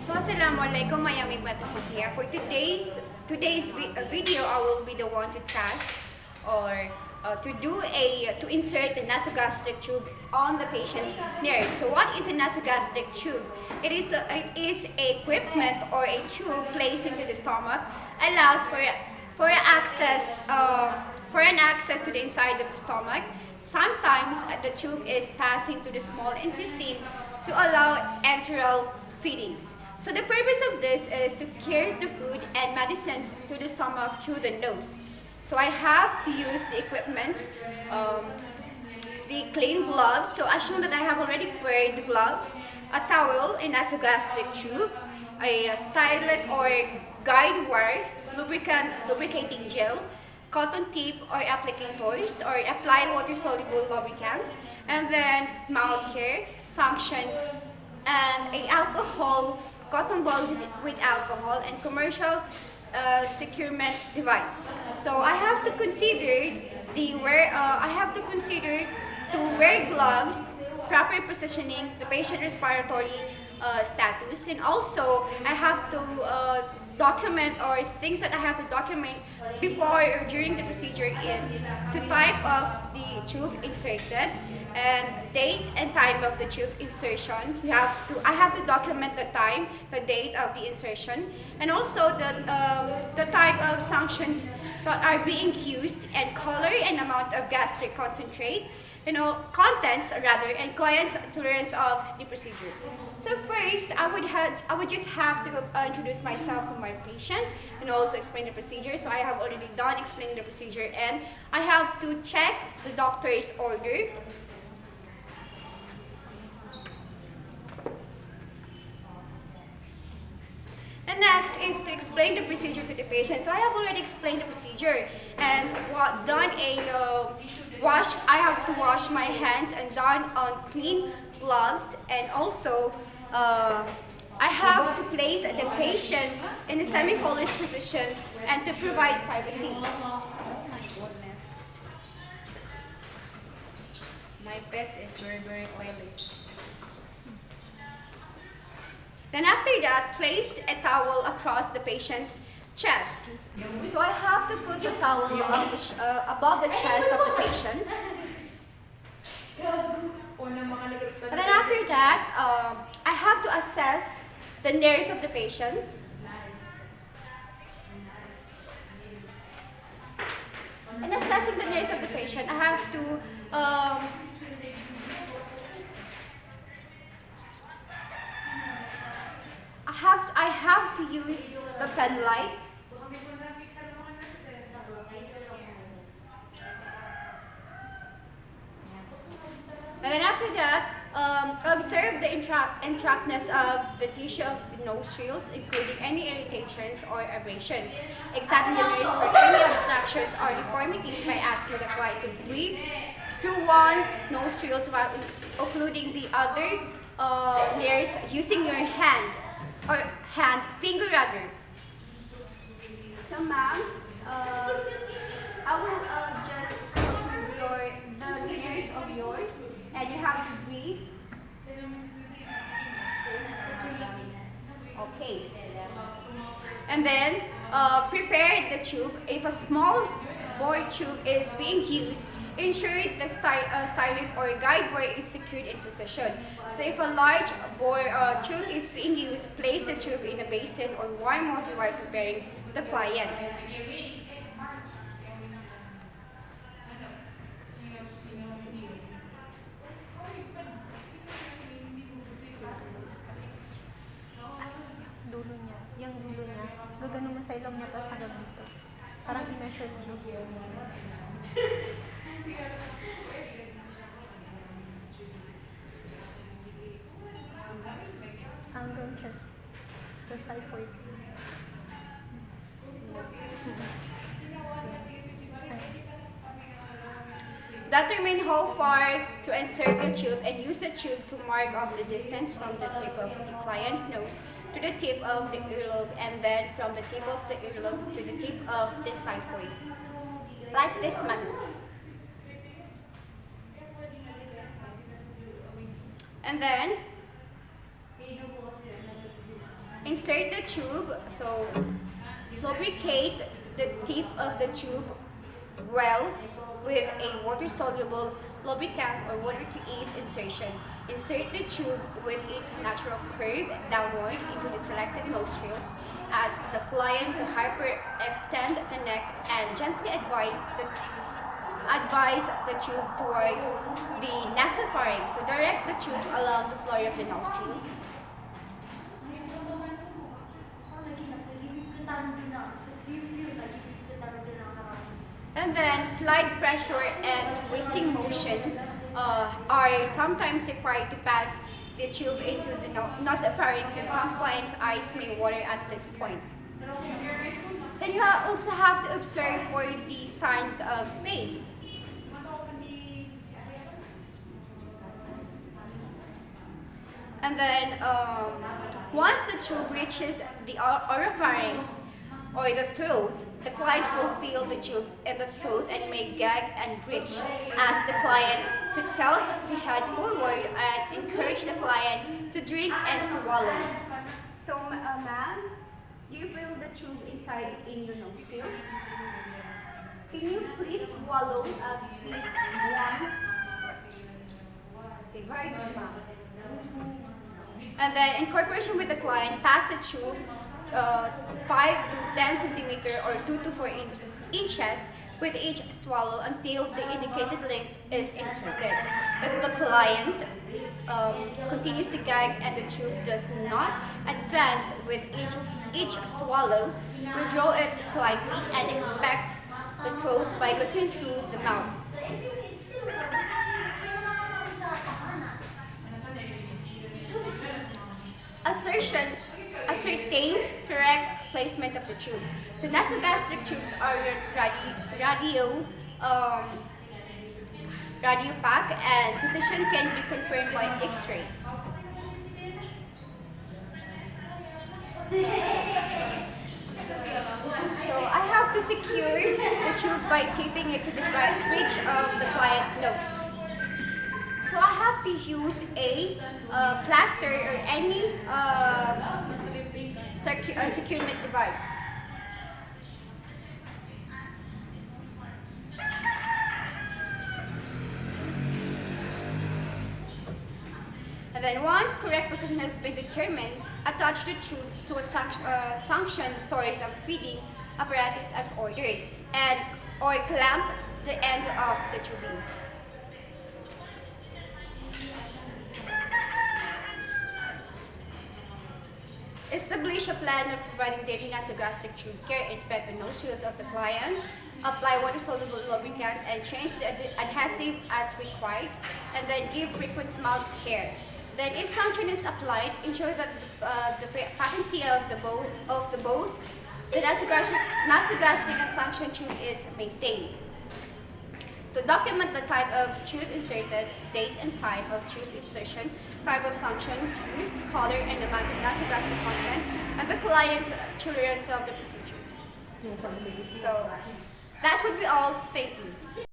So Assalamualaikum, I am Ibatas here. For today's video, I will be the one to task or to insert the nasogastric tube on the patient's nurse. So what is a nasogastric tube? It is a equipment or a tube placed into the stomach, allows for an access to the inside of the stomach. Sometimes the tube is passing to the small intestine to allow enteral feedings. So the purpose of this is to carry the food and medicines to the stomach through the nose. So I have to use the equipments, the clean gloves. So assume that I have already wear the gloves, a towel, a nasogastric tube, a stylet or guide wire, lubricating gel, cotton tip or applicators, or apply water-soluble lubricant, and then mouth care, suction, and a cotton balls with alcohol, and commercial securement device. So I have to consider to wear gloves, proper positioning, the patient respiratory status, and also I have to document, or things that I have to document before or during the procedure, is the type of the tube inserted and date and time of the tube insertion. I have to document the time, the date of the insertion, and also the type of suctions that are being used, and color and amount of gastric concentrate, contents rather, and client's tolerance of the procedure. So first, I would just have to introduce myself to my patient and also explain the procedure. So I have already done explaining the procedure, and I have to check the doctor's order. The next is to explain the procedure to the patient. So I have already explained the procedure and I have to wash my hands and done on clean gloves, and also I have to place the patient in a semi-follows position and to provide privacy. My breast is very, very oily. Then after that, place a towel across the patient's chest. So I have to put the towel above the chest of the patient. And then after that, I have to assess the nerves of the patient. In assessing the nerves of the patient, I have to I have to use the pen light. And then after that, observe the intractness of the tissue of the nostrils, including any irritations or abrasions. Examine the nerves for any obstructions or deformities by asking the client to breathe through one nostril while occluding the other nerves using your finger rather. So ma'am, I will just occlude the nerves of yours, and you have to breathe. Okay. And then prepare the tube. If a small bore tube is being used, ensure the stylet or guide wire is secured in position. So if a large bore tube is being used, place the tube in a basin or warm water while preparing the client. Dulo niya, yung dulo niya, gagano mo sa ilong niya, tapos hanggang dito. Parang i-measure mo. Hanggang chest, sa xiphoid. Determine how far to insert the tube and use the tube to mark off the distance from the tip of the client's nose to the tip of the earlobe, and then from the tip of the earlobe to the tip of the xiphoid. Like this manner. And then insert the tube. So lubricate the tip of the tube well with a water-soluble lubricant or water-to-ease insertion. Insert the tube with its natural curve downward into the selected nostrils. Ask the client to hyperextend the neck and gently advise the tube towards the nasopharynx. So direct the tube along the floor of the nostrils. And then slide pressure and twisting motion are sometimes required to pass the tube into the nasopharynx, and some clients' eyes may water at this point. Then you also have to observe for the signs of pain. And then once the tube reaches the oropharynx or the throat, the client will feel the tube in the throat and may gag and retch. Ask the client to tilt the head forward and encourage the client to drink and swallow. So, ma'am, do you feel the tube inside in your nostrils? Can you please swallow at least one? Okay, very good, ma'am. And then in cooperation with the client, pass the tube 5 to 10 centimeter or 2 to 4 inches with each swallow until the indicated length is inserted. If the client continues to gag and the tube does not advance with each swallow, withdraw it slightly and inspect the throat by looking through the mouth. Ascertain correct placement of the tube. So nasogastric tubes are radio pack, and position can be confirmed by X-ray. So I have to secure the tube by taping it to the bridge of the client nose. So I have to use a plaster or any securement device. And then once correct position has been determined, attach the tube to a suction source of feeding apparatus as ordered, and or clamp the end of the tubing. Establish a plan of providing daily nasogastric tube care. Inspect the nostrils of the client. Apply water-soluble lubricant and change the adhesive as required. And then give frequent mouth care. Then, if suction is applied, ensure that the patency of both the nasogastric and suction tube is maintained. So document the type of tube inserted, date and time of tube insertion, type of suction used, color, and amount of nasogastric content, and the client's tolerance of the procedure. So that would be all. Thank you.